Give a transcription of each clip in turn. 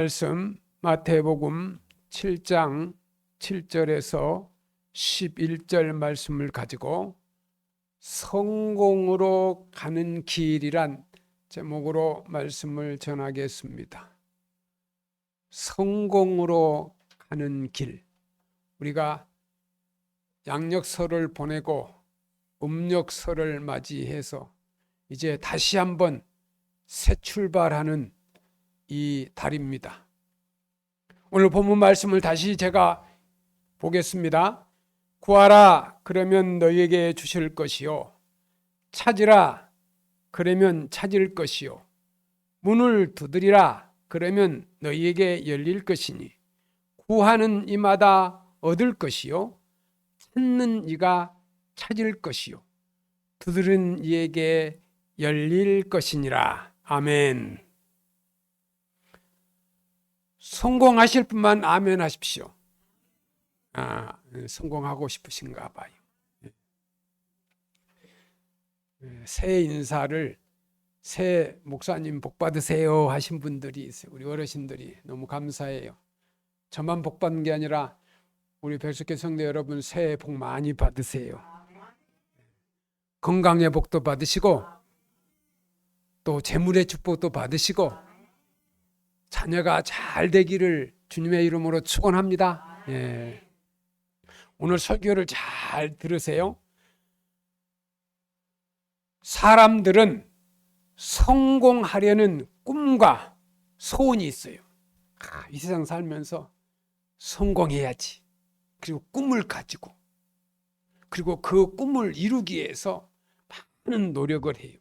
말씀 마태복음 7장 7절에서 11절 말씀을 가지고 성공으로 가는 길이란 제목으로 말씀을 전하겠습니다. 성공으로 가는 길. 우리가 양력설을 보내고 음력설을 맞이해서 이제 다시 한번 새 출발하는 이 달입니다. 오늘 본문 말씀을 다시 제가 보겠습니다. 구하라 그러면 너희에게 주실 것이요 찾으라 그러면 찾을 것이요 문을 두드리라 그러면 너희에게 열릴 것이니 구하는 이마다 얻을 것이요 찾는 이가 찾을 것이요 두드리는 이에게 열릴 것이니라. 아멘. 성공하실 분만 아멘 하십시오. 성공하고 싶으신가 봐요. 새해 인사를 새해 목사님 복 받으세요 하신 분들이 있어요. 우리 어르신들이 너무 감사해요. 저만 복 받는 게 아니라 우리 백석교 성도 여러분 새해 복 많이 받으세요. 건강의 복도 받으시고 또 재물의 축복도 받으시고 자녀가 잘 되기를 주님의 이름으로 축원합니다. 오늘 설교를 잘 들으세요. 사람들은 성공하려는 꿈과 소원이 있어요. 이 세상 살면서 성공해야지. 그리고 꿈을 가지고 그리고 그 꿈을 이루기 위해서 많은 노력을 해요.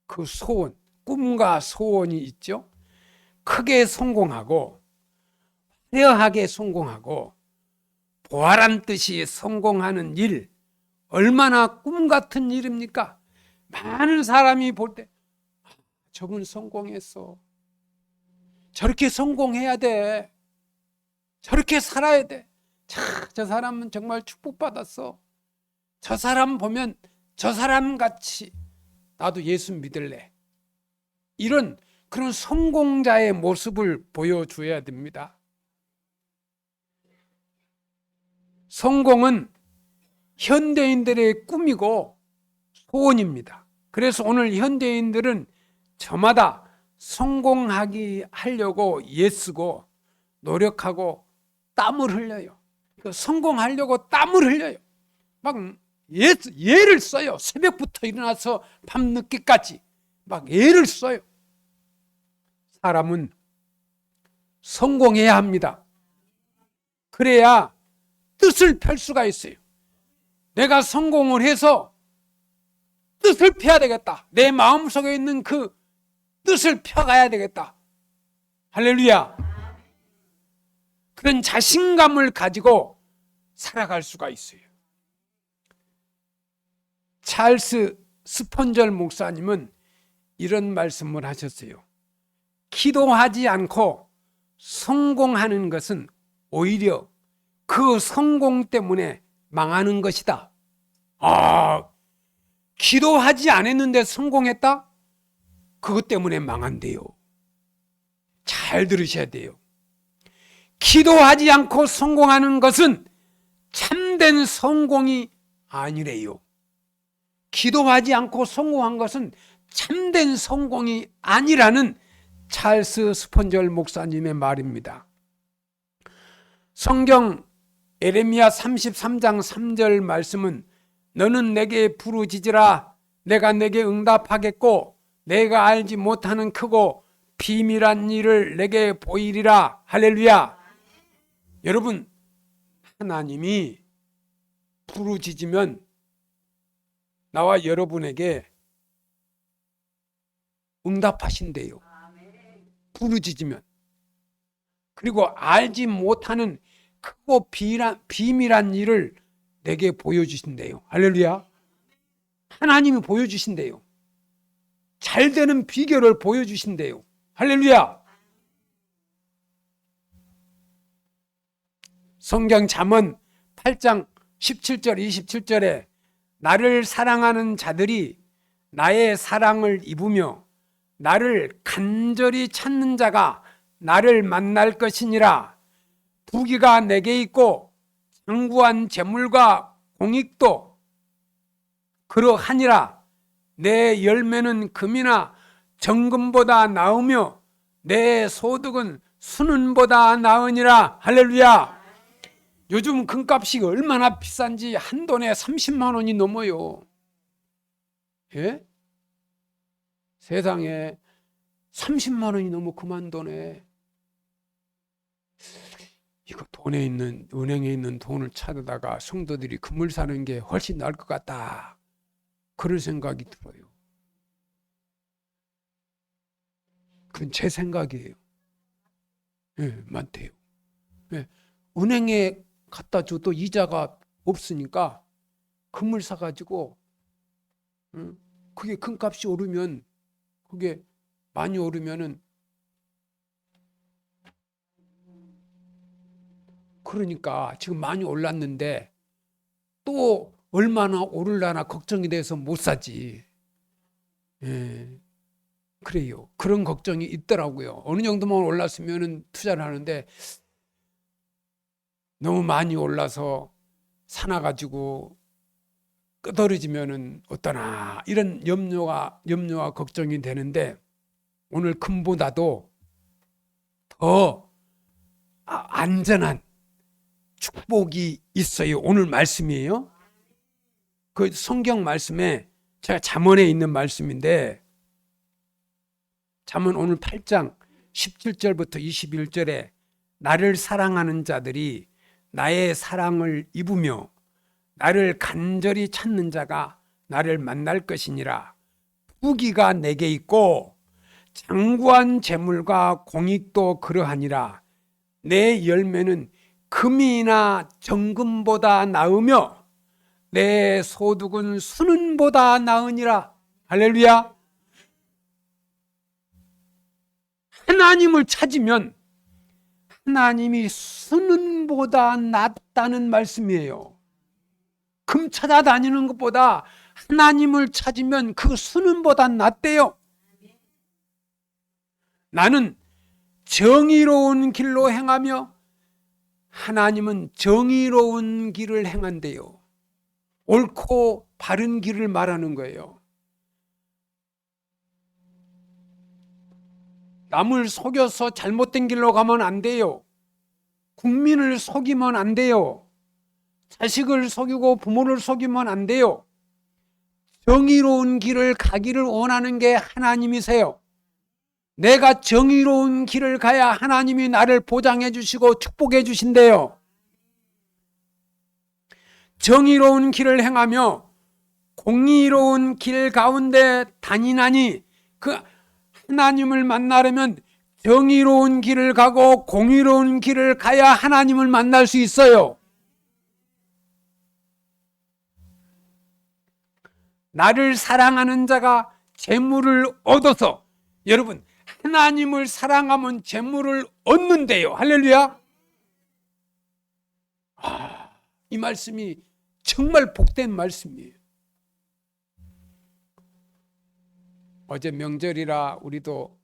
그 소원, 꿈과 소원이 있죠. 크게 성공하고 화려하게 성공하고 보아란 뜻이 성공하는 일, 얼마나 꿈 같은 일입니까? 많은 사람이 볼 때 저분 성공했어. 저렇게 성공해야 돼. 저렇게 살아야 돼. 저 사람은 정말 축복받았어. 저 사람 보면 저 사람 같이 나도 예수 믿을래. 이런 그런 성공자의 모습을 보여줘야 됩니다. 성공은 현대인들의 꿈이고 소원입니다. 그래서 오늘 현대인들은 저마다 하려고 애쓰고 노력하고 땀을 흘려요. 성공하려고 땀을 흘려요. 막 애를 써요. 새벽부터 일어나서 밤늦게까지 막 애를 써요. 사람은 성공해야 합니다. 그래야 뜻을 펼 수가 있어요. 내가 성공을 해서 뜻을 펴야 되겠다. 내 마음속에 있는 그 뜻을 펴가야 되겠다. 할렐루야. 그런 자신감을 가지고 살아갈 수가 있어요. 찰스 스폰절 목사님은 이런 말씀을 하셨어요. 기도하지 않고 성공하는 것은 오히려 그 성공 때문에 망하는 것이다. 기도하지 않았는데 성공했다? 그것 때문에 망한대요. 잘 들으셔야 돼요. 기도하지 않고 성공하는 것은 참된 성공이 아니래요. 기도하지 않고 성공한 것은 참된 성공이 아니라는 찰스 스폰절 목사님의 말입니다. 성경 에레미야 33장 3절 말씀은 너는 내게 부르짖으라 내가 내게 응답하겠고 내가 알지 못하는 크고 비밀한 일을 내게 보이리라. 할렐루야. 여러분, 하나님이 부르짖으면 나와 여러분에게 응답하신대요. 부르짖으면. 그리고 알지 못하는 크고 비밀한 일을 내게 보여주신대요. 할렐루야. 하나님이 보여주신대요. 잘 되는 비결을 보여주신대요. 할렐루야. 성경 잠언 8장 17절 27절에 나를 사랑하는 자들이 나의 사랑을 입으며 나를 간절히 찾는 자가 나를 만날 것이니라. 부귀가 내게 있고 장구한 재물과 공익도 그러하니라. 내 열매는 금이나 정금보다 나으며 내 소득은 순은보다 나으니라. 할렐루야. 요즘 금값이 얼마나 비싼지 한 돈에 30만 원이 넘어요. 예? 세상에 30만 원이 넘어. 그만 돈에. 이거 돈에 있는, 은행에 있는 돈을 찾아다가 성도들이 금을 사는 게 훨씬 나을 것 같다, 그런 생각이 들어요. 그건 제 생각이에요. 예, 많대요. 예, 은행에 갖다 줘도 이자가 없으니까 금을 사가지고, 그게 금값이 오르면, 그게 많이 오르면은, 그러니까 지금 많이 올랐는데 또 얼마나 오르려나 걱정이 돼서 못 사지. 예, 그래요. 그런 걱정이 있더라고요. 어느 정도만 올랐으면 투자를 하는데 너무 많이 올라서 사놔가지고 끄덕어지면은 어떠나, 이런 염려와 걱정이 되는데, 오늘 금보다도 더 안전한 축복이 있어요. 오늘 말씀이에요. 그 성경 말씀에, 제가 잠언에 있는 말씀인데, 잠언 오늘 8장 17절부터 21절에 나를 사랑하는 자들이 나의 사랑을 입으며 나를 간절히 찾는 자가 나를 만날 것이니라. 부귀가 내게 있고 장구한 재물과 공익도 그러하니라. 내 열매는 금이나 정금보다 나으며 내 소득은 순은보다 나으니라. 할렐루야. 하나님을 찾으면 하나님이 순은보다 낫다는 말씀이에요. 금 찾아다니는 것보다 하나님을 찾으면 그 순은보다 낫대요. 나는 정의로운 길로 행하며 하나님은 정의로운 길을 행한대요. 옳고 바른 길을 말하는 거예요. 남을 속여서 잘못된 길로 가면 안 돼요. 국민을 속이면 안 돼요. 자식을 속이고 부모를 속이면 안 돼요. 정의로운 길을 가기를 원하는 게 하나님이세요. 내가 정의로운 길을 가야 하나님이 나를 보장해 주시고 축복해 주신대요. 정의로운 길을 행하며 공의로운 길 가운데 다니나니, 그 하나님을 만나려면 정의로운 길을 가고 공의로운 길을 가야 하나님을 만날 수 있어요. 나를 사랑하는 자가 재물을 얻어서, 여러분, 하나님을 사랑하면 재물을 얻는데요. 할렐루야. 이 말씀이 정말 복된 말씀이에요. 어제 명절이라 우리도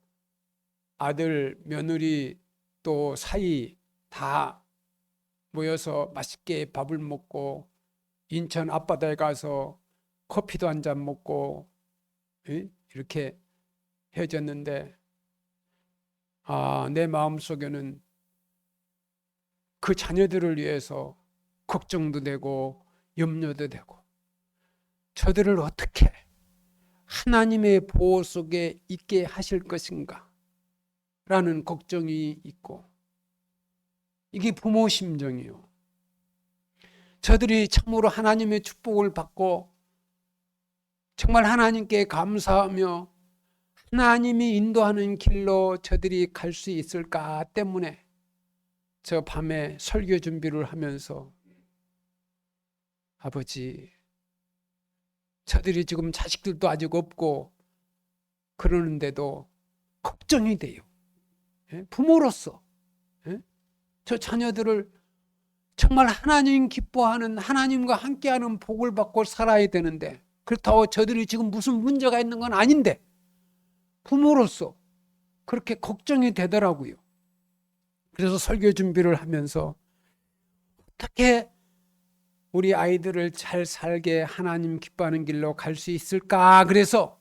아들, 며느리 또 사이 다 모여서 맛있게 밥을 먹고 인천 앞바다에 가서 커피도 한 잔 먹고 이렇게 헤어졌는데, 내 마음속에는 그 자녀들을 위해서 걱정도 되고 염려도 되고, 저들을 어떻게 하나님의 보호 속에 있게 하실 것인가 라는 걱정이 있고, 이게 부모 심정이에요. 저들이 참으로 하나님의 축복을 받고 정말 하나님께 감사하며 하나님이 인도하는 길로 저들이 갈 수 있을까 때문에 저 밤에 설교 준비를 하면서, 아버지, 저들이 지금 자식들도 아직 없고 그러는데도 걱정이 돼요. 부모로서 저 자녀들을 정말 하나님 기뻐하는, 하나님과 함께하는 복을 받고 살아야 되는데, 그렇다고 저들이 지금 무슨 문제가 있는 건 아닌데 부모로서 그렇게 걱정이 되더라고요. 그래서 설교 준비를 하면서 어떻게 우리 아이들을 잘 살게 하나님 기뻐하는 길로 갈 수 있을까? 그래서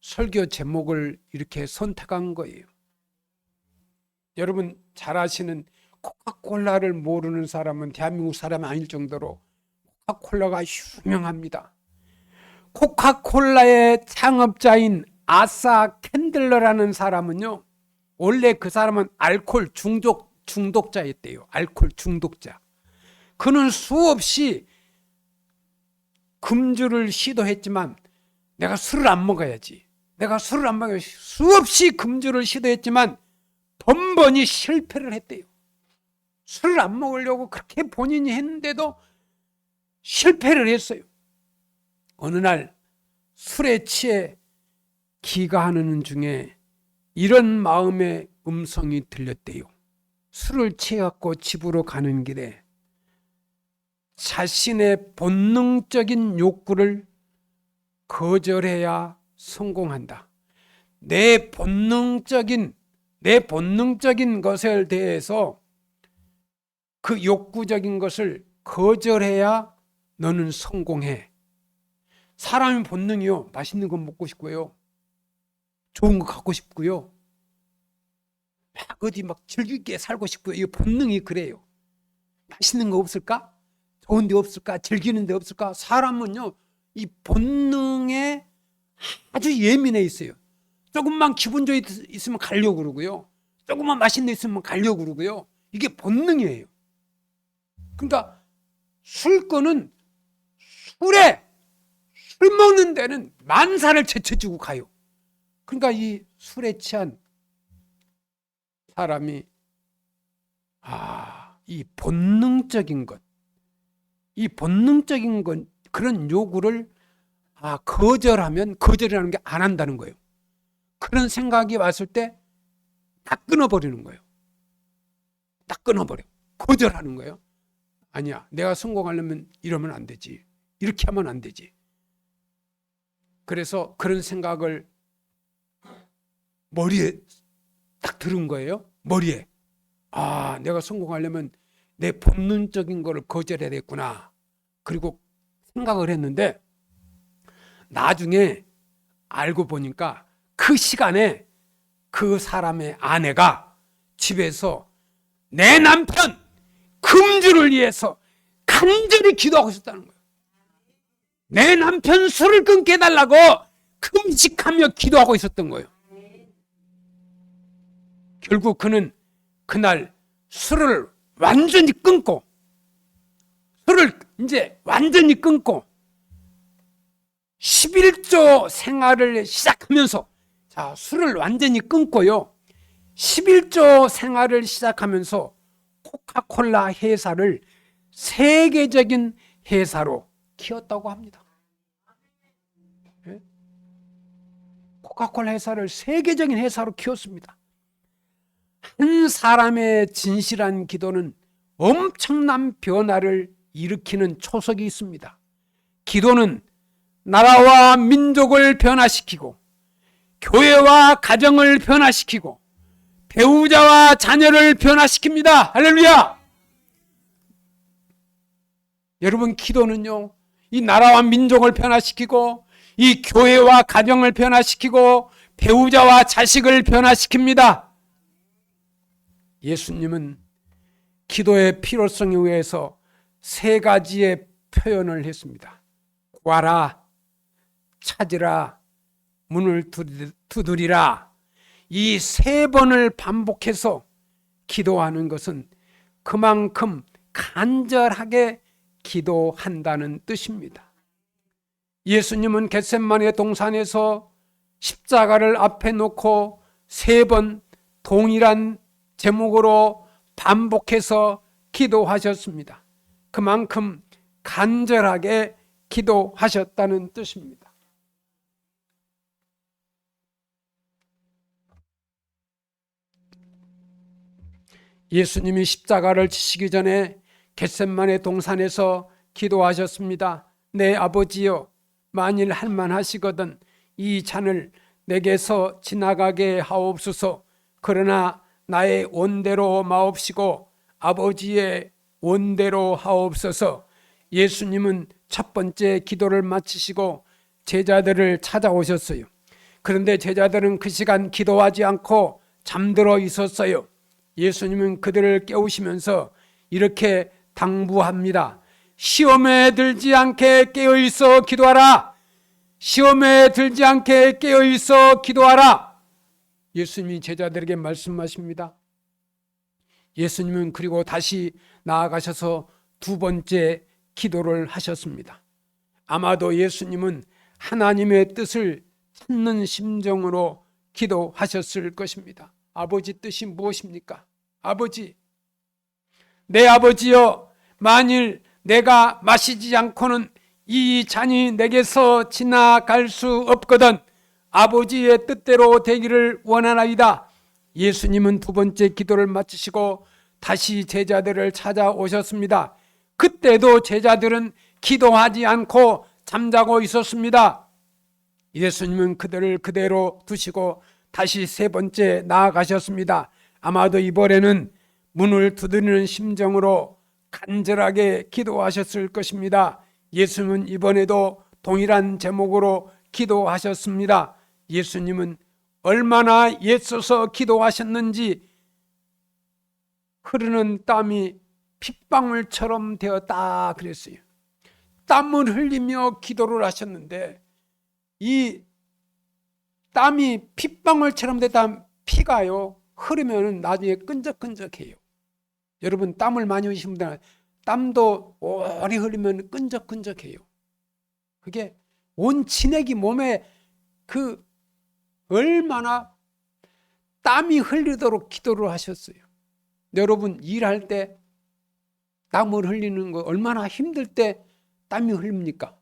설교 제목을 이렇게 선택한 거예요. 여러분 잘 아시는 코카콜라를 모르는 사람은 대한민국 사람이 아닐 정도로 코카콜라가 유명합니다. 코카콜라의 창업자인 아사 캔들러라는 사람은요, 원래 그 사람은 알코올 중독자였대요. 알코올 중독자. 그는 수없이 금주를 시도했지만 내가 술을 안 먹어야지. 수없이 금주를 시도했지만 번번이 실패를 했대요. 술을 안 먹으려고 그렇게 본인이 했는데도 실패를 했어요. 어느 날 술에 취해 기가하는 중에 이런 마음의 음성이 들렸대요. 술을 취해갖고 집으로 가는 길에 자신의 본능적인 욕구를 거절해야 성공한다. 내 본능적인 것에 대해서 그 욕구적인 것을 거절해야 너는 성공해. 사람의 본능이요, 맛있는 거 먹고 싶고요, 좋은 거 갖고 싶고요, 막 어디 막 즐기게 살고 싶고요. 이 본능이 그래요. 맛있는 거 없을까? 좋은 데 없을까? 즐기는 데 없을까? 사람은요, 이 본능에 아주 예민해 있어요. 조금만 기분 좋게 있으면 가려고 그러고요, 조금만 맛있는 데 있으면 가려고 그러고요. 이게 본능이에요. 그러니까 술꾼은 술 먹는 데는 만사를 제쳐주고 가요. 그러니까 이 술에 취한 사람이 이 본능적인 것, 그런 요구를 거절하면, 거절이라는 게 안 한다는 거예요. 그런 생각이 왔을 때 딱 끊어버리는 거예요. 딱 끊어버려. 거절하는 거예요. 아니야, 내가 성공하려면 이러면 안 되지, 이렇게 하면 안 되지. 그래서 그런 생각을 머리에 딱 들은 거예요. 머리에. 내가 성공하려면 내 본능적인 거를 거절해야 되겠구나. 그리고 생각을 했는데 나중에 알고 보니까 그 시간에 그 사람의 아내가 집에서 내 남편 금주를 위해서 간절히 기도하고 있었다는 거예요. 내 남편 술을 끊게 해달라고 금식하며 기도하고 있었던 거예요. 결국 그는 그날 술을 완전히 끊고 11조 생활을 시작하면서, 술을 완전히 끊고요, 11조 생활을 시작하면서 코카콜라 회사를 세계적인 회사로 키웠다고 합니다. 코카콜라 회사를 세계적인 회사로 키웠습니다. 한 사람의 진실한 기도는 엄청난 변화를 일으키는 초석이 있습니다. 기도는 나라와 민족을 변화시키고, 교회와 가정을 변화시키고, 배우자와 자녀를 변화시킵니다. 할렐루야! 여러분, 기도는요, 이 나라와 민족을 변화시키고, 이 교회와 가정을 변화시키고, 배우자와 자식을 변화시킵니다. 예수님은 기도의 필요성에 의해서 세 가지의 표현을 했습니다. 구하라, 찾으라, 문을 두드리라. 이 세 번을 반복해서 기도하는 것은 그만큼 간절하게 기도한다는 뜻입니다. 예수님은 겟세마네 동산에서 십자가를 앞에 놓고 세 번 동일한 제목으로 반복해서 기도하셨습니다. 그만큼 간절하게 기도하셨다는 뜻입니다. 예수님이 십자가를 지시기 전에 겟세마네 동산에서 기도하셨습니다. 내 아버지여, 만일 할만하시거든 이 잔을 내게서 지나가게 하옵소서. 그러나 나의 원대로 마옵시고 아버지의 원대로 하옵소서. 예수님은 첫 번째 기도를 마치시고 제자들을 찾아오셨어요. 그런데 제자들은 그 시간 기도하지 않고 잠들어 있었어요. 예수님은 그들을 깨우시면서 이렇게 당부합니다. 시험에 들지 않게 깨어있어 기도하라. 시험에 들지 않게 깨어있어 기도하라. 예수님이 제자들에게 말씀하십니다. 예수님은 그리고 다시 나아가셔서 두 번째 기도를 하셨습니다. 아마도 예수님은 하나님의 뜻을 찾는 심정으로 기도하셨을 것입니다. 아버지 뜻이 무엇입니까? 아버지, 내 아버지여, 만일 내가 마시지 않고는 이 잔이 내게서 지나갈 수 없거든 아버지의 뜻대로 되기를 원하나이다. 예수님은 두 번째 기도를 마치시고 다시 제자들을 찾아오셨습니다. 그때도 제자들은 기도하지 않고 잠자고 있었습니다. 예수님은 그들을 그대로 두시고 다시 세 번째 나아가셨습니다. 아마도 이번에는 문을 두드리는 심정으로 간절하게 기도하셨을 것입니다. 예수님은 이번에도 동일한 제목으로 기도하셨습니다. 예수님은 얼마나 애써서 기도하셨는지 흐르는 땀이 핏방울처럼 되었다 그랬어요. 땀을 흘리며 기도를 하셨는데 이 땀이 핏방울처럼 됐다. 피가요 흐르면 나중에 끈적끈적해요. 여러분 땀을 많이 흘리신 분들은 땀도 오래 흘리면 끈적끈적해요. 그게 온 진액이 몸에 그 얼마나 땀이 흘리도록 기도를 하셨어요. 여러분 일할 때 땀을 흘리는 거 얼마나 힘들 때 땀이 흘립니까?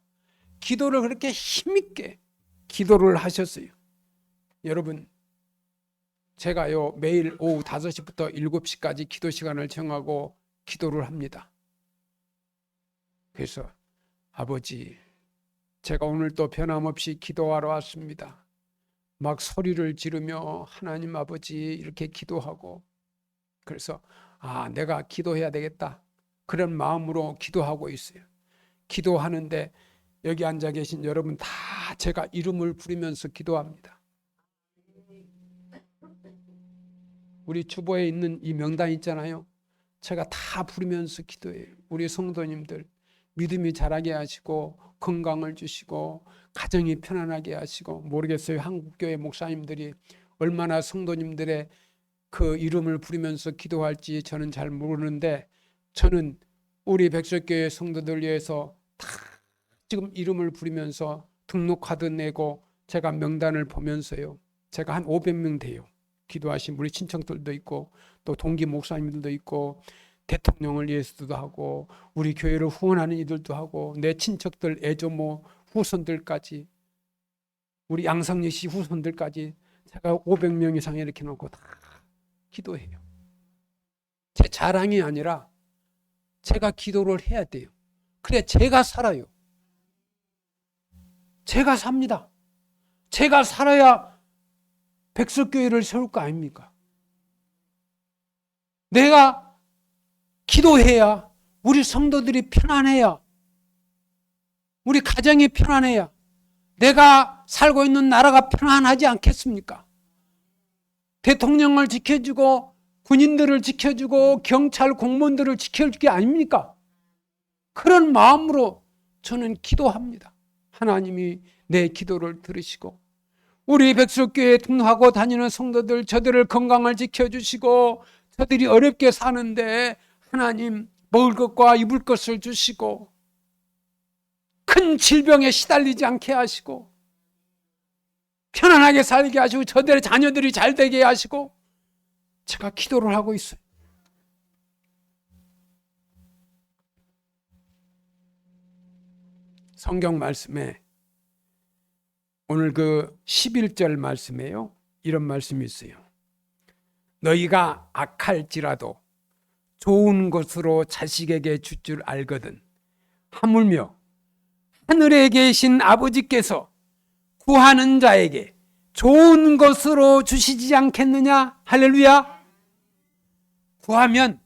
기도를 그렇게 힘있게 기도를 하셨어요. 여러분 제가요 매일 오후 5시부터 7시까지 기도 시간을 정하고 기도를 합니다. 그래서 아버지, 제가 오늘 또 변함없이 기도하러 왔습니다. 막 소리를 지르며 하나님 아버지 이렇게 기도하고, 그래서 내가 기도해야 되겠다 그런 마음으로 기도하고 있어요. 기도하는데 여기 앉아 계신 여러분 다 제가 이름을 부르면서 기도합니다. 우리 주보에 있는 이 명단 있잖아요. 제가 다 부르면서 기도해요. 우리 성도님들 믿음이 자라게 하시고 건강을 주시고 가정이 편안하게 하시고, 모르겠어요. 한국교회 목사님들이 얼마나 성도님들의 그 이름을 부르면서 기도할지 저는 잘 모르는데, 저는 우리 백석교회 성도들 위해서 다 지금 이름을 부르면서 등록카드 내고 제가 명단을 보면서요, 제가 한 500명 돼요. 기도하신 우리 친척들도 있고 또 동기 목사님들도 있고 대통령을 위해서도 하고 우리 교회를 후원하는 이들도 하고 내 친척들 애조모 후손들까지 우리 양성리 씨 후손들까지 제가 500명 이상 이렇게 놓고 다 기도해요. 제 자랑이 아니라 제가 기도를 해야 돼요. 그래 제가 살아요. 제가 삽니다. 제가 살아야 백석교회를 세울 거 아닙니까? 내가 기도해야 우리 성도들이 편안해야, 우리 가정이 편안해야 내가 살고 있는 나라가 편안하지 않겠습니까? 대통령을 지켜주고 군인들을 지켜주고 경찰 공무원들을 지켜줄 게 아닙니까? 그런 마음으로 저는 기도합니다. 하나님이 내 기도를 들으시고 우리 백석교회에 등록하고 다니는 성도들, 저들을 건강을 지켜주시고 저들이 어렵게 사는데 하나님 먹을 것과 입을 것을 주시고 큰 질병에 시달리지 않게 하시고 편안하게 살게 하시고 저들의 자녀들이 잘 되게 하시고, 제가 기도를 하고 있어요. 성경 말씀에 오늘 그 11절 말씀에요, 이런 말씀이 있어요. 너희가 악할지라도 좋은 것으로 자식에게 줄 줄 알거든 하물며 하늘에 계신 아버지께서 구하는 자에게 좋은 것으로 주시지 않겠느냐. 할렐루야. 구하면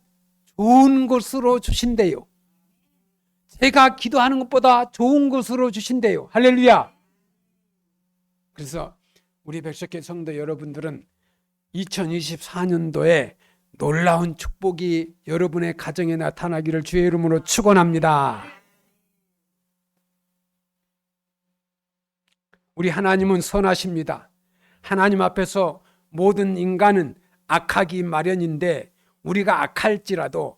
좋은 것으로 주신대요. 제가 기도하는 것보다 좋은 것으로 주신대요. 할렐루야. 그래서 우리 백석회 성도 여러분들은 2024년도에 놀라운 축복이 여러분의 가정에 나타나기를 주의 이름으로 축원합니다. 우리 하나님은 선하십니다. 하나님 앞에서 모든 인간은 악하기 마련인데 우리가 악할지라도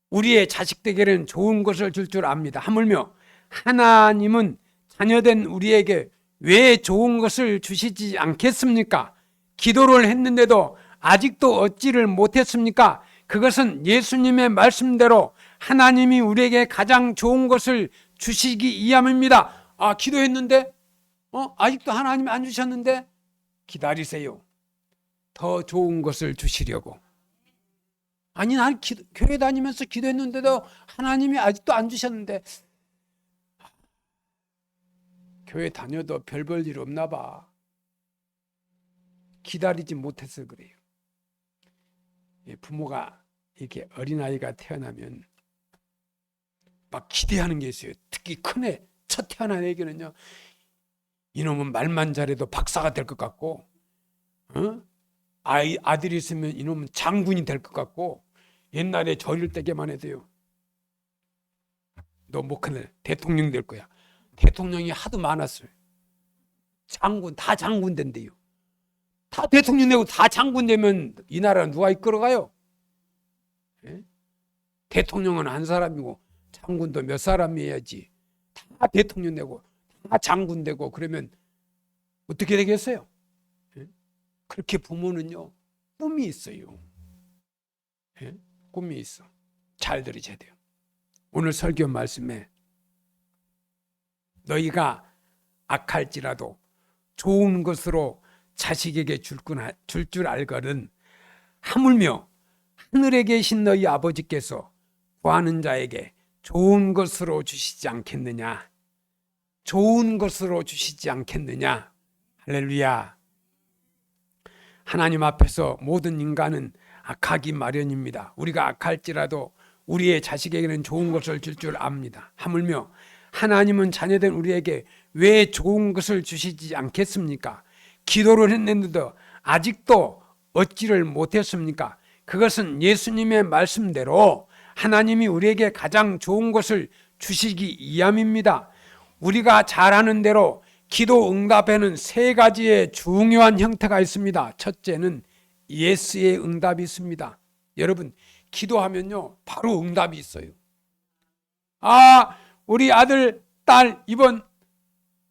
우리의 자식들에게는 좋은 것을 줄 줄 압니다. 하물며 하나님은 자녀된 우리에게 왜 좋은 것을 주시지 않겠습니까? 기도를 했는데도 아직도 얻지를 못했습니까? 그것은 예수님의 말씀대로 하나님이 우리에게 가장 좋은 것을 주시기 위함입니다. 아, 기도했는데 아직도 하나님이 안 주셨는데 기다리세요. 더 좋은 것을 주시려고. 아니, 난 교회 다니면서 기도했는데도 하나님이 아직도 안 주셨는데 교회 다녀도 별 볼 일 없나 봐. 기다리지 못해서 그래요. 부모가 이렇게 어린아이가 태어나면 막 기대하는 게 있어요. 특히 큰애, 첫 태어난 애기는요, 이놈은 말만 잘해도 박사가 될 것 같고, 아들이 있으면 이놈은 장군이 될 것 같고, 옛날에 저릴 때게만 해도요, 너 뭐 큰일 대통령 될 거야. 대통령이 하도 많았어요. 장군, 다 장군 된대요. 다 대통령 되고 다 장군 되면 이 나라는 누가 이끌어가요? 예? 대통령은 한 사람이고 장군도 몇 사람이어야지. 다 대통령 되고 다 장군 되고 그러면 어떻게 되겠어요? 예? 그렇게 부모는요, 꿈이 있어요. 예? 꿈이 있어. 잘 들으셔야 돼요. 오늘 설교 말씀에 너희가 악할지라도 좋은 것으로 자식에게 줄 줄 알거든. 하물며 하늘에 계신 너희 아버지께서 구하는 자에게 좋은 것으로 주시지 않겠느냐. 좋은 것으로 주시지 않겠느냐. 할렐루야. 하나님 앞에서 모든 인간은 악하기 마련입니다. 우리가 악할지라도 우리의 자식에게는 좋은 것을 줄 줄 압니다. 하물며 하나님은 자녀된 우리에게 왜 좋은 것을 주시지 않겠습니까? 기도를 했는데도 아직도 얻지를 못했습니까? 그것은 예수님의 말씀대로 하나님이 우리에게 가장 좋은 것을 주시기 위함입니다. 우리가 잘하는 대로 기도 응답에는 세 가지의 중요한 형태가 있습니다. 첫째는 예스의 응답이 있습니다. 여러분, 기도하면요, 바로 응답이 있어요. 우리 아들, 딸 이번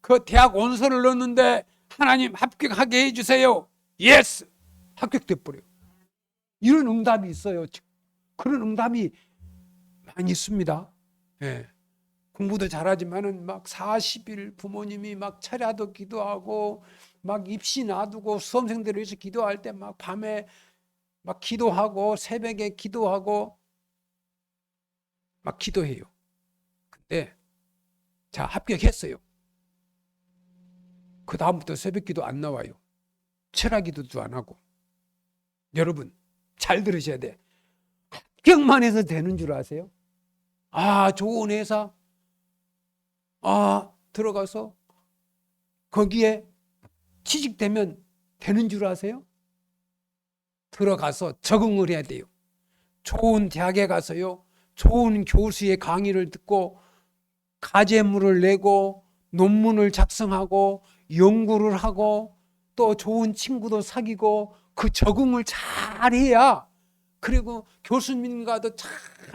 그 대학 원서를 넣었는데 하나님 합격하게 해주세요. 예스! 합격돼 버려요. 이런 응답이 있어요. 그런 응답이 많이 있습니다. 예. 공부도 잘하지만은 막 40일 부모님이 막 철야도 기도하고 막 입시 놔두고 수험생들을 위해서 기도할 때 막 밤에 막 기도하고 새벽에 기도하고 막 기도해요. 근데 자, 합격했어요. 그 다음부터 새벽 기도 안 나와요. 철야 기도도 안 하고. 여러분, 잘 들으셔야 돼. 합격만 해서 되는 줄 아세요? 좋은 회사 들어가서 거기에 취직되면 되는 줄 아세요? 들어가서 적응을 해야 돼요. 좋은 대학에 가서요, 좋은 교수의 강의를 듣고 과제물을 내고 논문을 작성하고 연구를 하고 또 좋은 친구도 사귀고 그 적응을 잘 해야, 그리고 교수님과도 잘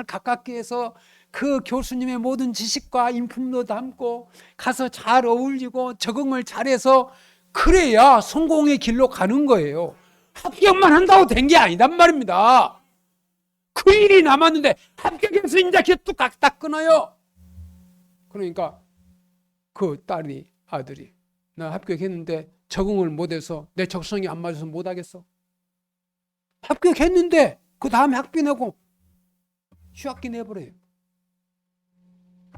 가깝게 해서 그 교수님의 모든 지식과 인품도 담고 가서 잘 어울리고 적응을 잘해서 그래야 성공의 길로 가는 거예요. 합격만 한다고 된 게 아니단 말입니다. 그 일이 남았는데 합격해서 이제 뚝딱 끊어요. 그러니까 그 딸이, 아들이, 나 합격했는데 적응을 못해서 내 적성이 안 맞아서 못하겠어. 합격했는데 그 다음에 학비 내고 휴학기 내버려요.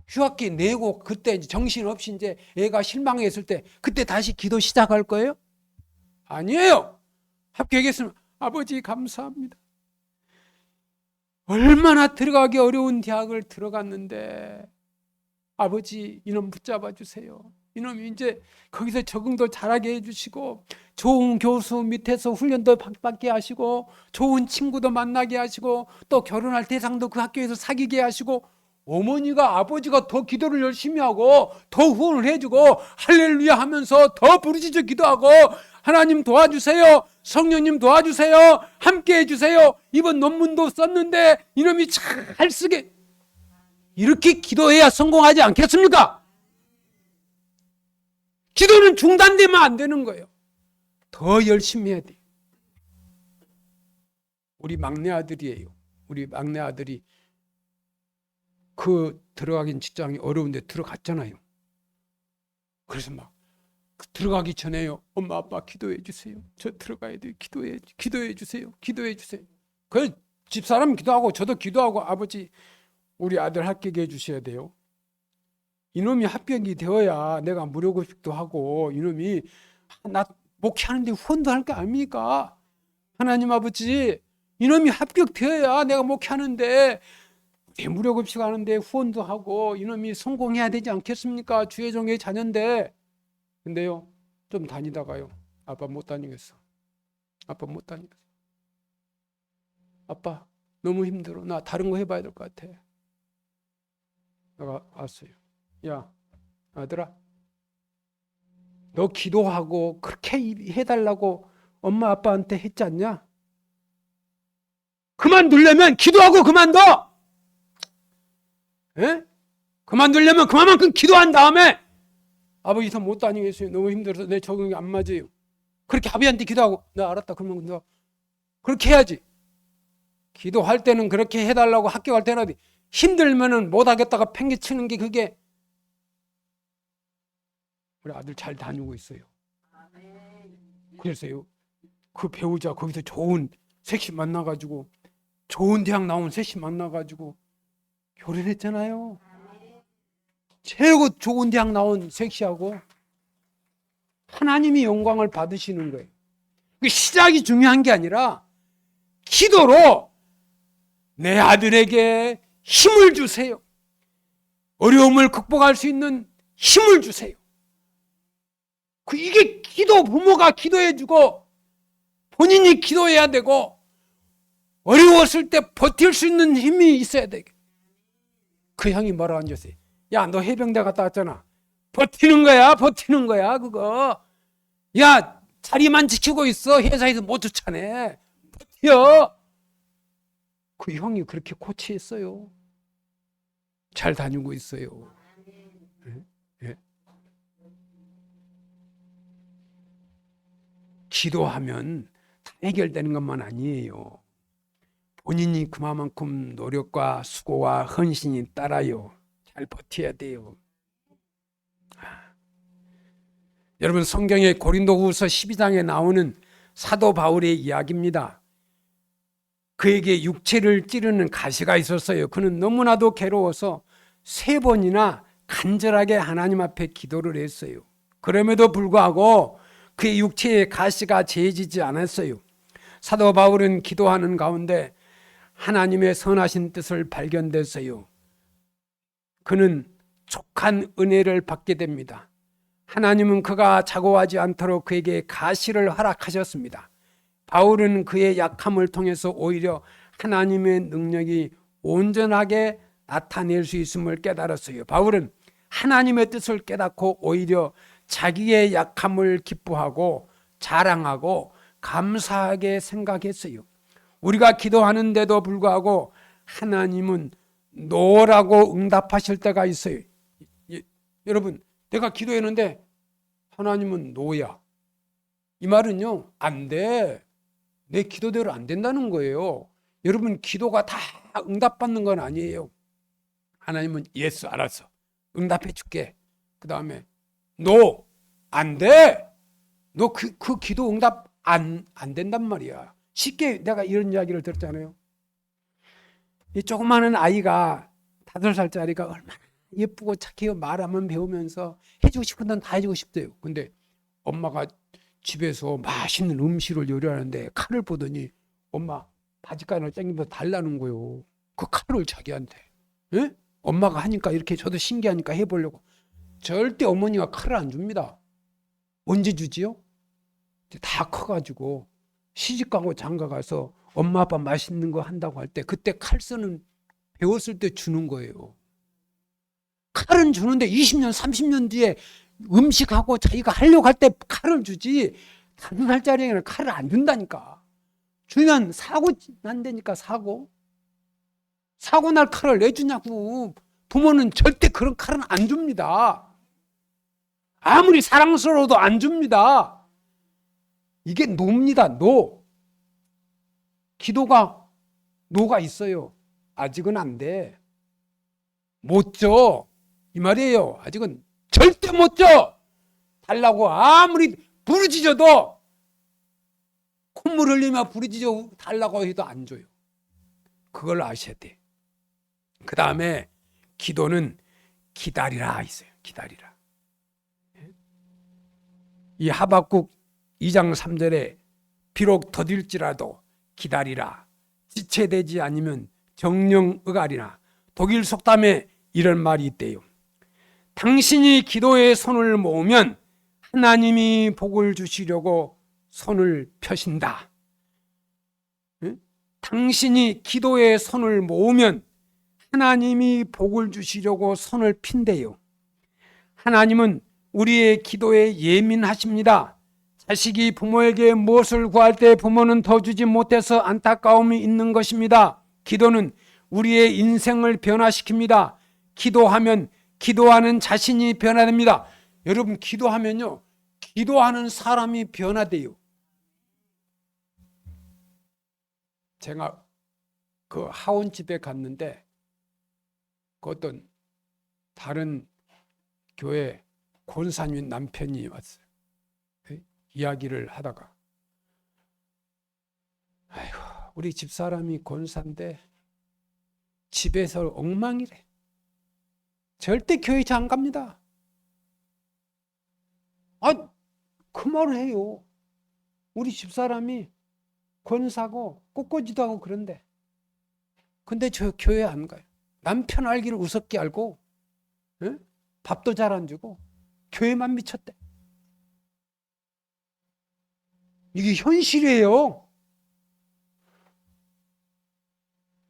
휴학기 내고 그때 이제 정신없이 이제 애가 실망했을 때 그때 다시 기도 시작할 거예요? 아니에요. 합격했으면 아버지 감사합니다. 얼마나 들어가기 어려운 대학을 들어갔는데 아버지 이놈 붙잡아 주세요. 이놈이 이제 거기서 적응도 잘하게 해주시고 좋은 교수 밑에서 훈련도 받게 하시고 좋은 친구도 만나게 하시고 또 결혼할 대상도 그 학교에서 사귀게 하시고 어머니가 아버지가 더 기도를 열심히 하고 더 후원을 해주고 할렐루야 하면서 더 부르짖어 기도하고 하나님 도와주세요. 성령님 도와주세요. 함께 해주세요. 이번 논문도 썼는데 이놈이 잘 쓰게 이렇게 기도해야 성공하지 않겠습니까? 기도는 중단되면 안 되는 거예요. 더 열심히 해야 돼요. 우리 막내 아들이에요. 우리 막내 아들이 그 들어가긴 직장이 어려운데 들어갔잖아요. 그래서 막 들어가기 전에요. 엄마 아빠 기도해 주세요. 저 들어가야 돼요. 기도해 주세요. 기도해 주세요. 그 집사람 기도하고 저도 기도하고 아버지 우리 아들 합격해 주셔야 돼요. 이놈이 합격이 되어야 내가 무료급식도 하고 이놈이 나 목회하는데 후원도 할 거 아닙니까? 하나님 아버지 이놈이 합격되어야 내가 목회하는데 무료급식 하는데 후원도 하고 이놈이 성공해야 되지 않겠습니까? 주의 종의 자녀인데. 근데요 좀 다니다가요 아빠 못 다니겠어. 아빠 못 다니겠어. 아빠 너무 힘들어. 나 다른 거 해봐야 될 것 같아. 내가 왔어요. 야 아들아 너 기도하고 그렇게 해달라고 엄마 아빠한테 했지 않냐? 그만두려면 기도하고 그만둬. 에? 그만두려면 그만큼 기도한 다음에 아버지 더 못 다니겠어요. 너무 힘들어서 내 적응이 안 맞아요. 그렇게 아버지한테 기도하고 나 알았다 그러면 너 그렇게 해야지. 기도할 때는 그렇게 해달라고 합격할 때는 어디 힘들면은 못하겠다가 팽개치는 게 그게 우리 아들 잘 다니고 있어요. 그래서요 그 배우자 거기서 좋은 셋이 만나가지고 좋은 대학 나온 셋이 만나가지고 결혼했잖아요. 최고 좋은 대학 나온 셋이하고 하나님이 영광을 받으시는 거예요. 그 시작이 중요한 게 아니라 기도로 내 아들에게 힘을 주세요. 어려움을 극복할 수 있는 힘을 주세요. 이게 기도, 부모가 기도해주고 본인이 기도해야 되고 어려웠을 때 버틸 수 있는 힘이 있어야 돼. 그 형이 뭐라고 앉았어요? 야, 너 해병대 갔다 왔잖아. 버티는 거야, 버티는 거야, 그거. 야, 자리만 지키고 있어. 회사에서 못 쫓아내. 버텨. 그 형이 그렇게 코치했어요. 잘 다니고 있어요. 예? 기도하면 다 해결되는 것만 아니에요. 본인이 그만큼 노력과 수고와 헌신이 따라요. 잘 버텨야 돼요. 여러분 성경의 고린도후서 12장에 나오는 사도 바울의 이야기입니다. 그에게 육체를 찌르는 가시가 있었어요. 그는 너무나도 괴로워서 3번이나 간절하게 하나님 앞에 기도를 했어요. 그럼에도 불구하고 그의 육체에 가시가 재지지 않았어요. 사도 바울은 기도하는 가운데 하나님의 선하신 뜻을 발견했어요. 그는 족한 은혜를 받게 됩니다. 하나님은 그가 자고하지 않도록 그에게 가시를 허락하셨습니다. 바울은 그의 약함을 통해서 오히려 하나님의 능력이 온전하게 나타낼 수 있음을 깨달았어요. 바울은 하나님의 뜻을 깨닫고 오히려 자기의 약함을 기뻐하고 자랑하고 감사하게 생각했어요. 우리가 기도하는데도 불구하고 하나님은 노라고 응답하실 때가 있어요. 여러분, 내가 기도했는데 하나님은 노야. 이 말은요, 안 돼. 내 기도대로 안 된다는 거예요. 여러분, 기도가 다 응답받는 건 아니에요. 하나님은 예스, 알았어. 응답해 줄게. 그 다음에 노, 안 돼. 너 그 기도 응답 안 된단 말이야. 쉽게 내가 이런 이야기를 들었잖아요. 이 조그마한 아이가 5살짜리가 얼마나 예쁘고 착해요. 말하면 배우면서 해주고 싶은 데는 다 해주고 싶대요. 근데 엄마가 집에서 맛있는 음식을 요리하는데 칼을 보더니 엄마 바지가랑을 땡기면서 달라는 거예요. 그 칼을 자기한테, 예? 엄마가 하니까 이렇게 저도 신기하니까 해보려고. 절대 어머니가 칼을 안 줍니다. 언제 주지요? 다 커가지고 시집가고 장가가서 엄마 아빠 맛있는 거 한다고 할 때 그때 칼 쓰는 배웠을 때 주는 거예요. 칼은 주는데 20년 30년 뒤에 음식하고 자기가 하려고 할 때 칼을 주지 5살짜리에게는 칼을 안 준다니까. 주면 사고 난다니까. 사고 날 칼을 왜 주냐고. 부모는 절대 그런 칼은 안 줍니다. 아무리 사랑스러워도 안 줍니다. 이게 노입니다. 노. 기도가 노가 있어요. 아직은 안 돼. 못 줘. 이 말이에요. 아직은 절대 못 줘. 달라고 아무리 부르짖어도, 콧물 흘리며 부르짖어 달라고 해도 안 줘요. 그걸 아셔야 돼. 그 다음에 기도는 기다리라 있어요. 기다리라. 이 하박국 2장 3절에 비록 더딜지라도 기다리라. 지체되지 않으면 정령 응하리라. 독일 속담에 이런 말이 있대요. 당신이 기도에 손을 모으면 하나님이 복을 주시려고 손을 펴신다. 당신이 기도에 손을 모으면 하나님이 복을 주시려고 손을 핀대요. 하나님은 우리의 기도에 예민하십니다. 자식이 부모에게 무엇을 구할 때 부모는 더 주지 못해서 안타까움이 있는 것입니다. 기도는 우리의 인생을 변화시킵니다. 기도하면 기도하는 자신이 변화됩니다. 여러분, 기도하면요, 기도하는 사람이 변화돼요. 제가 그 하원집에 갔는데 그 어떤 다른 교회 권사님 남편이 왔어요. 이야기를 하다가, 아이고, 우리 집사람이 권사인데 집에서 엉망이래. 절대 교회 잘 안 갑니다. 그 말을 해요. 우리 집사람이 권사고 꽃꽂이도 하고 그런데, 근데 저 교회 안 가요. 남편 알기를 우습게 알고, 에? 밥도 잘 안 주고 교회만 미쳤대. 이게 현실이에요.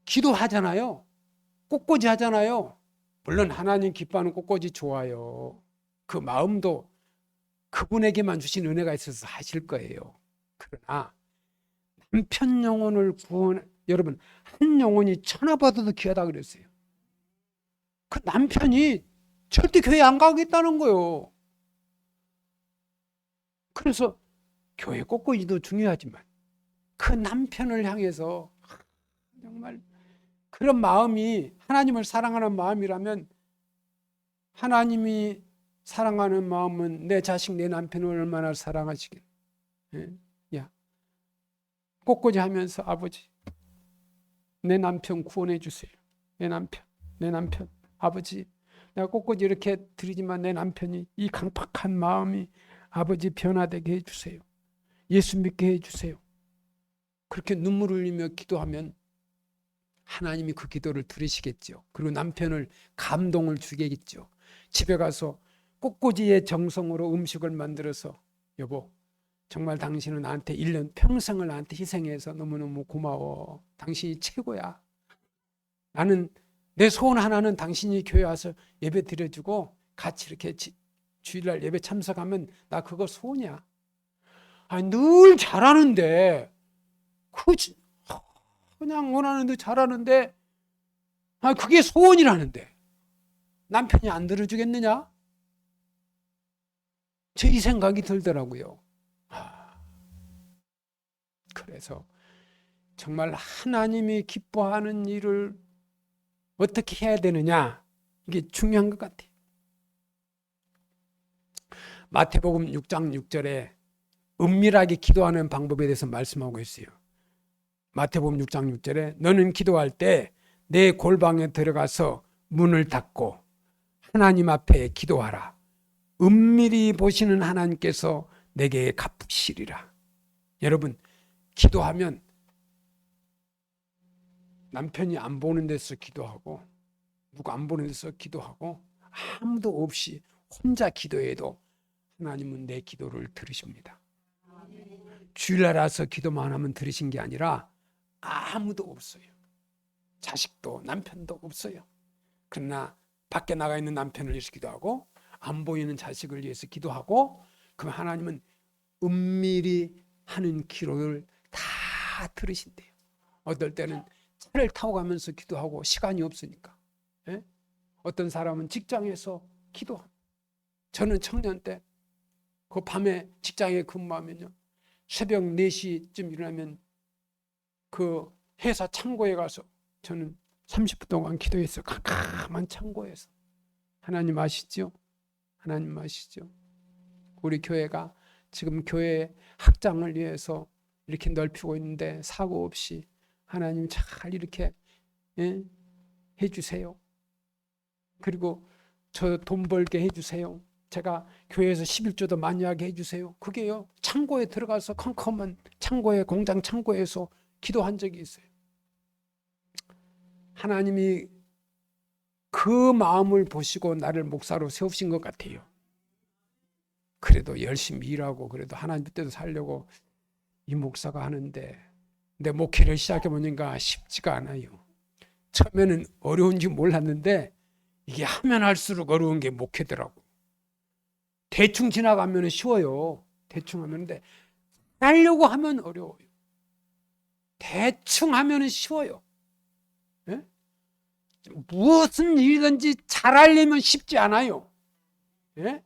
기도하잖아요. 꽃꽂이 하잖아요. 물론 하나님 기뻐하는 꽃꽂이 좋아요. 그 마음도 그분에게만 주신 은혜가 있어서 하실 거예요. 그러나 남편 영혼을 여러분, 한 영혼이 천하보다도 귀하다 그랬어요. 그 남편이 절대 교회 안 가겠다는 거예요. 그래서 교회 꽃꽂이도 중요하지만 그 남편을 향해서 정말 그런 마음이 하나님을 사랑하는 마음이라면, 하나님이 사랑하는 마음은 내 자식, 내 남편을 얼마나 사랑하시길. 야, 꽃꽂이 하면서 아버지, 내 남편 구원해 주세요. 내 남편, 아버지, 내가 꽃꽂이 이렇게 드리지만 내 남편이 이 강팍한 마음이 아버지 변화되게 해주세요. 예수 믿게 해주세요. 그렇게 눈물 흘리며 기도하면 하나님이 그 기도를 들으시겠죠. 그리고 남편을 감동을 주겠죠. 집에 가서 꽃꽂이의 정성으로 음식을 만들어서, 여보, 정말 당신은 나한테 1년 평생을 나한테 희생해서 너무너무 고마워. 당신이 최고야. 나는 내 소원 하나는 당신이 교회 와서 예배 드려주고 같이 이렇게 주일날 예배 참석하면 나 그거 소원이야. 늘 잘하는데, 그냥 원하는데 잘하는데, 그게 소원이라는데 남편이 안 들어주겠느냐? 제 이 생각이 들더라고요. 그래서 정말 하나님이 기뻐하는 일을 어떻게 해야 되느냐, 이게 중요한 것 같아요. 마태복음 6장 6절에 은밀하게 기도하는 방법에 대해서 말씀하고 있어요. 마태복음 6장 6절에 너는 기도할 때 내 골방에 들어가서 문을 닫고 하나님 앞에 기도하라. 은밀히 보시는 하나님께서 내게 갚으시리라. 여러분, 기도하면 남편이 안 보는 데서 기도하고 누구 안 보는 데서 기도하고 아무도 없이 혼자 기도해도 하나님은 내 기도를 들으십니다. 주일날 와서 기도만 하면 들으신 게 아니라 아무도 없어요. 자식도 남편도 없어요. 그러나 밖에 나가 있는 남편을 위해서 기도하고 안 보이는 자식을 위해서 기도하고, 그럼 하나님은 은밀히 하는 기도를 다 들으신대요. 어떨 때는 차를 타고 가면서 기도하고 시간이 없으니까. 예? 어떤 사람은 직장에서 기도합니다. 저는 청년 때 그 밤에 직장에 근무하면요, 새벽 4시쯤 일어나면 그 회사 창고에 가서 저는 30분 동안 기도했어요. 깜깜한 창고에서. 하나님 아시죠? 하나님 아시죠? 우리 교회가 지금 교회 확장을 위해서 이렇게 넓히고 있는데 사고 없이 하나님 잘 이렇게 해주세요. 그리고 저 돈 벌게 해주세요. 제가 교회에서 11조도 많이 하게 해주세요. 그게요, 창고에 들어가서 컴컴한 창고에, 공장 창고에서 기도한 적이 있어요. 하나님이 그 마음을 보시고 나를 목사로 세우신 것 같아요. 그래도 열심히 일하고 그래도 하나님 뜻대로 살려고 이 목사가 하는데, 내 목회를 시작해 보니까 쉽지가 않아요. 처음에는 어려운지 몰랐는데 이게 하면 할수록 어려운 게 목회더라고. 대충 지나가면 쉬워요. 대충 하면데 하려고 하면 어려워요. 대충 하면 쉬워요. 예? 무슨 일이든지 잘하려면 쉽지 않아요. 예?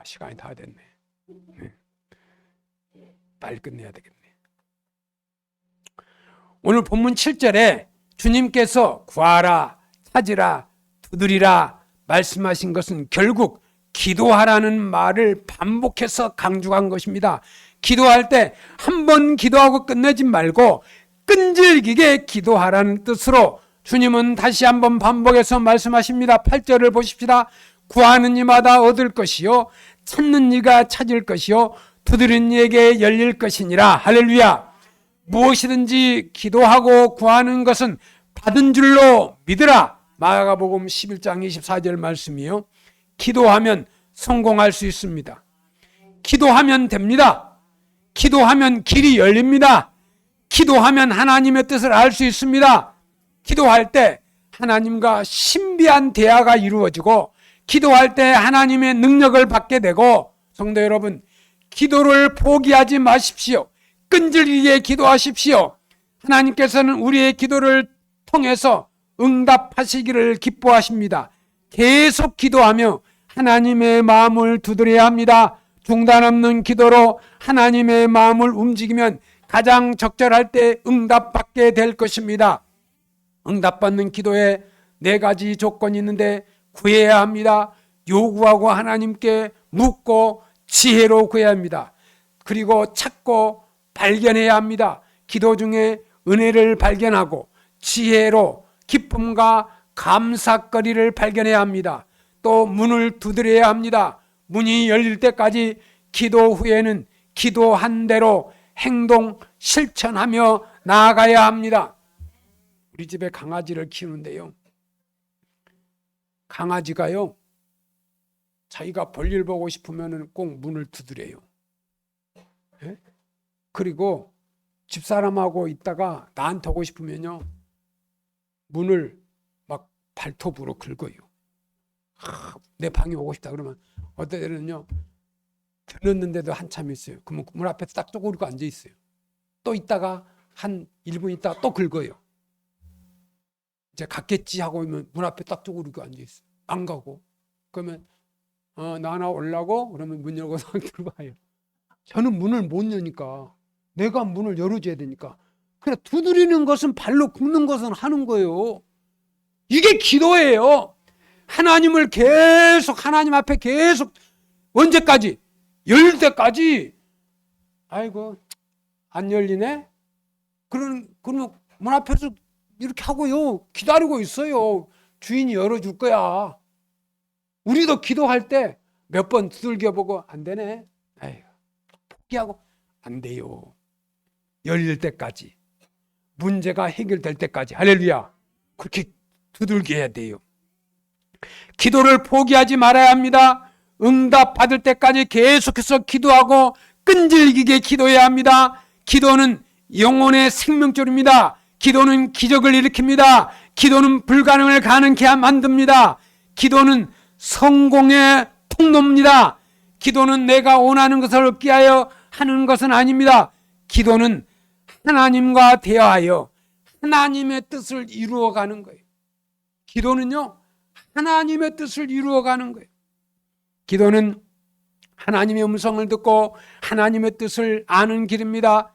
시간이 다 됐네. 네. 빨리 끝내야 되겠네. 오늘 본문 7절에 주님께서 구하라, 찾으라, 두드리라 말씀하신 것은 결국 기도하라는 말을 반복해서 강조한 것입니다. 기도할 때 한 번 기도하고 끝내지 말고 끈질기게 기도하라는 뜻으로 주님은 다시 한번 반복해서 말씀하십니다. 8절을 보십시다. 구하는 이마다 얻을 것이요, 찾는 이가 찾을 것이요, 두드리는 이에게 열릴 것이니라. 할렐루야. 무엇이든지 기도하고 구하는 것은 받은 줄로 믿으라. 마가복음 11장 24절 말씀이요. 기도하면 성공할 수 있습니다. 기도하면 됩니다. 기도하면 길이 열립니다. 기도하면 하나님의 뜻을 알 수 있습니다. 기도할 때 하나님과 신비한 대화가 이루어지고, 기도할 때 하나님의 능력을 받게 되고, 성도 여러분, 기도를 포기하지 마십시오. 끈질기게 기도하십시오. 하나님께서는 우리의 기도를 통해서 응답하시기를 기뻐하십니다. 계속 기도하며 하나님의 마음을 두드려야 합니다. 중단 없는 기도로 하나님의 마음을 움직이면 가장 적절할 때 응답받게 될 것입니다. 응답받는 기도에 4가지 조건이 있는데, 구해야 합니다. 요구하고 하나님께 묻고 지혜로 구해야 합니다. 그리고 찾고 발견해야 합니다. 기도 중에 은혜를 발견하고 지혜로 기쁨과 감사거리를 발견해야 합니다. 또 문을 두드려야 합니다. 문이 열릴 때까지 기도 후에는 기도한 대로 행동 실천하며 나아가야 합니다. 우리 집에 강아지를 키우는데요, 강아지가요, 자기가 볼일 보고 싶으면 꼭 문을 두드려요. 예? 그리고 집사람하고 있다가 나한테 오고 싶으면요, 문을 막 발톱으로 긁어요. 내 방에 오고 싶다 그러면 어떨 때는요, 들었는데도 한참 있어요. 그러면 문 앞에 딱 쪼그리고 앉아 있어요. 또 있다가 한 1분 있다가 또 긁어요. 이제 갔겠지 하고 문 앞에 딱 쪼그리고 앉아 있어요. 안 가고. 그러면 나 하나 오려고 그러면 문 열고 딱 들어와요. 저는 문을 못 여니까 내가 문을 열어줘야 되니까 그래, 두드리는 것은 발로 긁는 것은 하는 거예요. 이게 기도예요. 하나님을 계속, 하나님 앞에 계속, 언제까지? 열릴 때까지. 아이고 안 열리네? 그러면 문 앞에서 이렇게 하고요, 기다리고 있어요. 주인이 열어줄 거야. 우리도 기도할 때 몇 번 두들겨 보고 안 되네, 아이고 포기하고, 안 돼요. 열릴 때까지, 문제가 해결될 때까지, 할렐루야, 그렇게 두들겨 해야 돼요. 기도를 포기하지 말아야 합니다. 응답 받을 때까지 계속해서 기도하고 끈질기게 기도해야 합니다. 기도는 영혼의 생명줄입니다. 기도는 기적을 일으킵니다. 기도는 불가능을 가능케 만듭니다. 기도는 성공의 통로입니다. 기도는 내가 원하는 것을 얻기 위하여 하는 것은 아닙니다. 기도는 하나님과 대화하여 하나님의 뜻을 이루어가는 거예요. 기도는요, 하나님의 뜻을 이루어가는 거예요. 기도는 하나님의 음성을 듣고 하나님의 뜻을 아는 길입니다.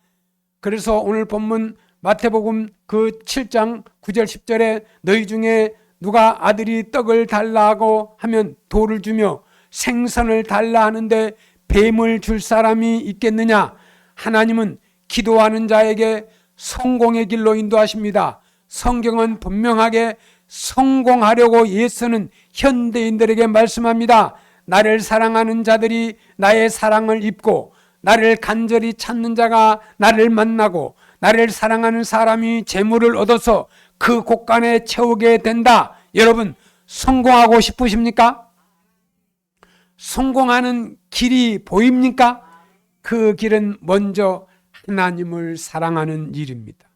그래서 오늘 본문 마태복음 그 7장 9절 10절에 너희 중에 누가 아들이 떡을 달라 하고 하면 돌을 주며 생선을 달라 하는데 뱀을 줄 사람이 있겠느냐? 하나님은 기도하는 자에게 성공의 길로 인도하십니다. 성경은 분명하게 성공하려고 예수는 현대인들에게 말씀합니다. 나를 사랑하는 자들이 나의 사랑을 입고 나를 간절히 찾는 자가 나를 만나고 나를 사랑하는 사람이 재물을 얻어서 그 곳간에 채우게 된다. 여러분, 성공하고 싶으십니까? 성공하는 길이 보입니까? 그 길은 먼저 하나님을 사랑하는 일입니다.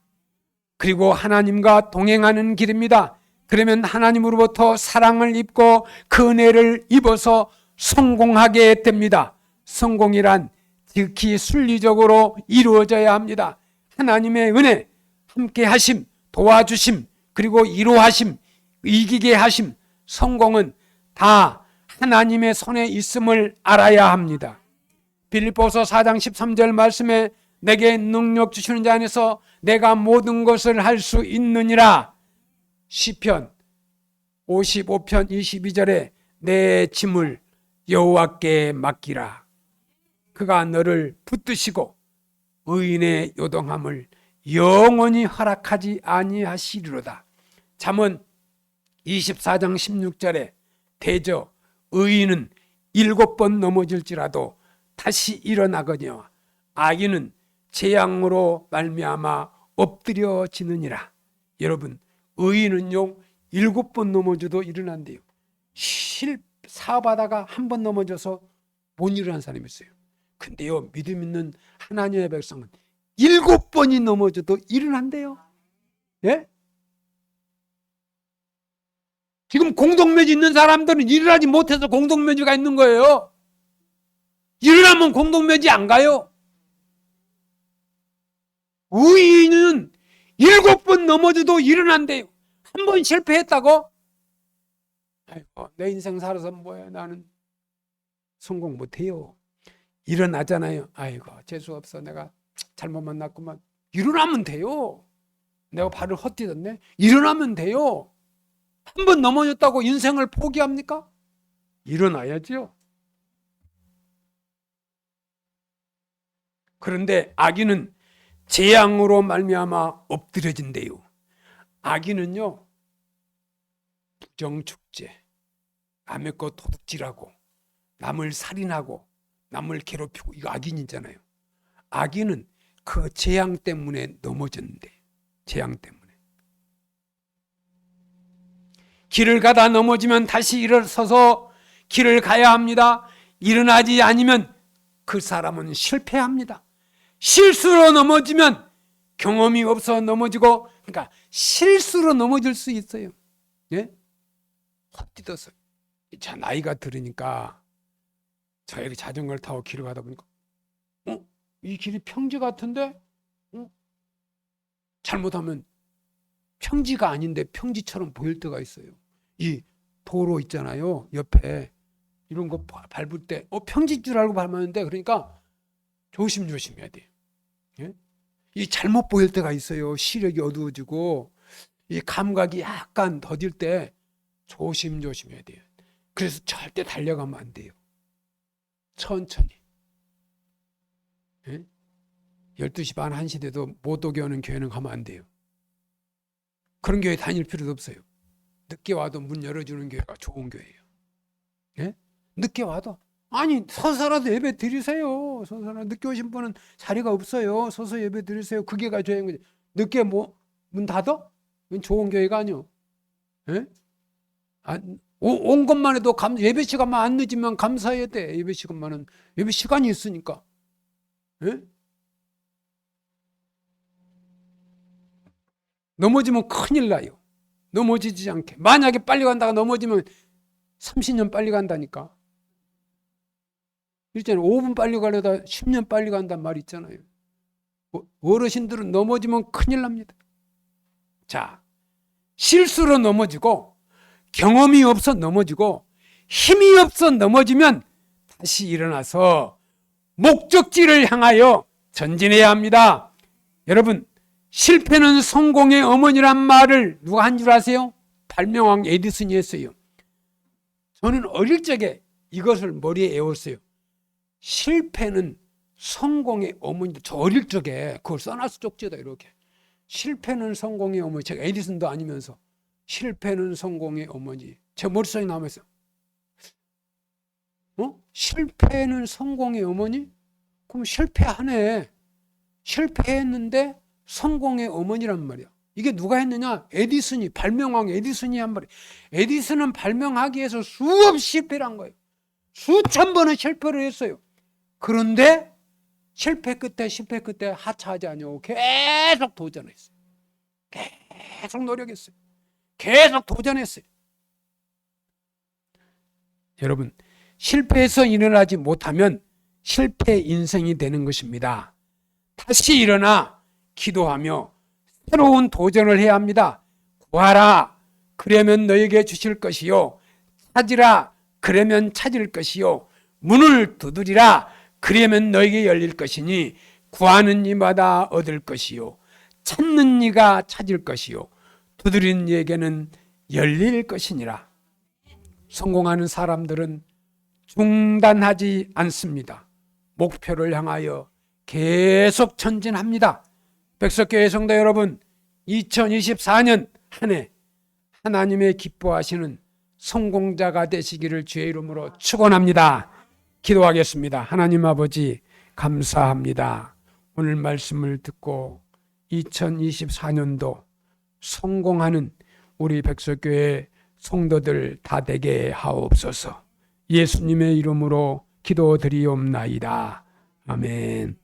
그리고 하나님과 동행하는 길입니다. 그러면 하나님으로부터 사랑을 입고 그 은혜를 입어서 성공하게 됩니다. 성공이란 지극히 순리적으로 이루어져야 합니다. 하나님의 은혜, 함께 하심, 도와주심, 그리고 이루하심, 이기게 하심, 성공은 다 하나님의 손에 있음을 알아야 합니다. 빌립보서 4장 13절 말씀에 내게 능력 주시는 자 안에서 내가 모든 것을 할 수 있느니라. 시편 55편 22절에 내 짐을 여호와께 맡기라. 그가 너를 붙드시고 의인의 요동함을 영원히 허락하지 아니하시리로다. 잠언 24장 16절에 대저 의인은 7번 넘어질지라도 다시 일어나거니와 악인은 재앙으로 말미암아 엎드려지느니라. 여러분, 의인은요 7번 넘어져도 일어난대요. 사업하다가 한 번 넘어져서 못 일어난 사람이 있어요. 근데요, 믿음 있는 하나님의 백성은 7번이 넘어져도 일어난대요. 예? 지금 공동묘지 있는 사람들은 일어나지 못해서 공동묘지가 있는 거예요. 일어나면 공동묘지 안 가요. 의인은 7번 넘어져도 일어난대요. 한 번 실패했다고? 아이고, 내 인생 살아서 뭐야, 나는 성공 못해요. 일어나잖아요. 아이고, 재수 없어, 내가 잘못 만났구만. 일어나면 돼요. 내가 발을 헛디뎠네. 일어나면 돼요. 한 번 넘어졌다고 인생을 포기합니까? 일어나야죠. 그런데 악인은 재앙으로 말미암아 엎드려진대요. 악인은요, 부정축제, 남의 것 도둑질하고 남을 살인하고 남을 괴롭히고, 이거 악인이잖아요. 악인은 그 재앙 때문에 넘어졌는데, 재앙 때문에. 길을 가다 넘어지면 다시 일어서서 길을 가야 합니다. 일어나지 않으면 그 사람은 실패합니다. 실수로 넘어지면 경험이 없어 넘어지고, 그러니까 실수로 넘어질 수 있어요. 예? 헛디뎌서. 자, 나이가 들으니까 저에게 자전거를 타고 길을 가다 보니까 이 길이 평지 같은데 잘못하면 평지가 아닌데 평지처럼 보일 때가 있어요. 이 도로 있잖아요, 옆에 이런 거 밟을 때 평지인 줄 알고 밟았는데, 그러니까 조심조심해야 돼요. 예? 이 잘못 보일 때가 있어요. 시력이 어두워지고 이 감각이 약간 더딜 때 조심조심해야 돼요. 그래서 절대 달려가면 안 돼요. 천천히. 예? 12시 반 1시 돼도 못 오게 오는 교회는 가면 안 돼요. 그런 교회 다닐 필요도 없어요. 늦게 와도 문 열어주는 교회가 좋은 교회예요. 예? 늦게 와도, 아니 서서라도 예배 드리세요. 드리세요. 서서 늦게 오신 분은 자리가 없어요. 서서 예배 드리세요. 그게 가져야 거지. 늦게 뭐 문 닫아? 이건 좋은 교회가 아니요. 예? 온 것만 해도 예배 시간만 안 늦으면 감사해야 돼. 예배 시간만은 예배 시간이 있으니까. 예? 넘어지면 큰일 나요. 넘어지지 않게. 만약에 빨리 간다가 넘어지면 30년 빨리 간다니까. 있잖아요. 5분 빨리 가려다 10년 빨리 간단 말 있잖아요. 어르신들은 넘어지면 큰일 납니다. 자, 실수로 넘어지고 경험이 없어 넘어지고 힘이 없어 넘어지면 다시 일어나서 목적지를 향하여 전진해야 합니다. 여러분, 실패는 성공의 어머니란 말을 누가 한 줄 아세요? 발명왕 에디슨이 했어요. 저는 어릴 적에 이것을 머리에 외웠어요. 실패는 성공의 어머니. 저 어릴 적에 그걸 써놨어, 쪽지에다 이렇게. 실패는 성공의 어머니. 제가 에디슨도 아니면서 실패는 성공의 어머니. 제 머릿속에 남아있어요. 실패는 성공의 어머니? 그럼 실패하네. 실패했는데 성공의 어머니란 말이야. 이게 누가 했느냐? 에디슨이, 발명왕 에디슨이 한 말이야. 에디슨은 발명하기 위해서 수없이 실패를 한 거예요. 수천 번은 실패를 했어요. 그런데 실패 끝에 하차하지 않고 계속 도전했어요. 계속 노력했어요. 계속 도전했어요. 여러분, 실패해서 일어나지 못하면 실패 인생이 되는 것입니다. 다시 일어나 기도하며 새로운 도전을 해야 합니다. 구하라, 그러면 너에게 주실 것이요. 찾으라, 그러면 찾을 것이요. 문을 두드리라, 그러면 너에게 열릴 것이니 구하는 이마다 얻을 것이요. 찾는 이가 찾을 것이요. 두드리는 이에게는 열릴 것이니라. 성공하는 사람들은 중단하지 않습니다. 목표를 향하여 계속 전진합니다. 백석교회 성도 여러분, 2024년 한 해 하나님의 기뻐하시는 성공자가 되시기를 주의 이름으로 축원합니다. 기도하겠습니다. 하나님 아버지, 감사합니다. 오늘 말씀을 듣고 2024년도 성공하는 우리 백석교회 성도들 다 되게 하옵소서. 예수님의 이름으로 기도드리옵나이다. 아멘.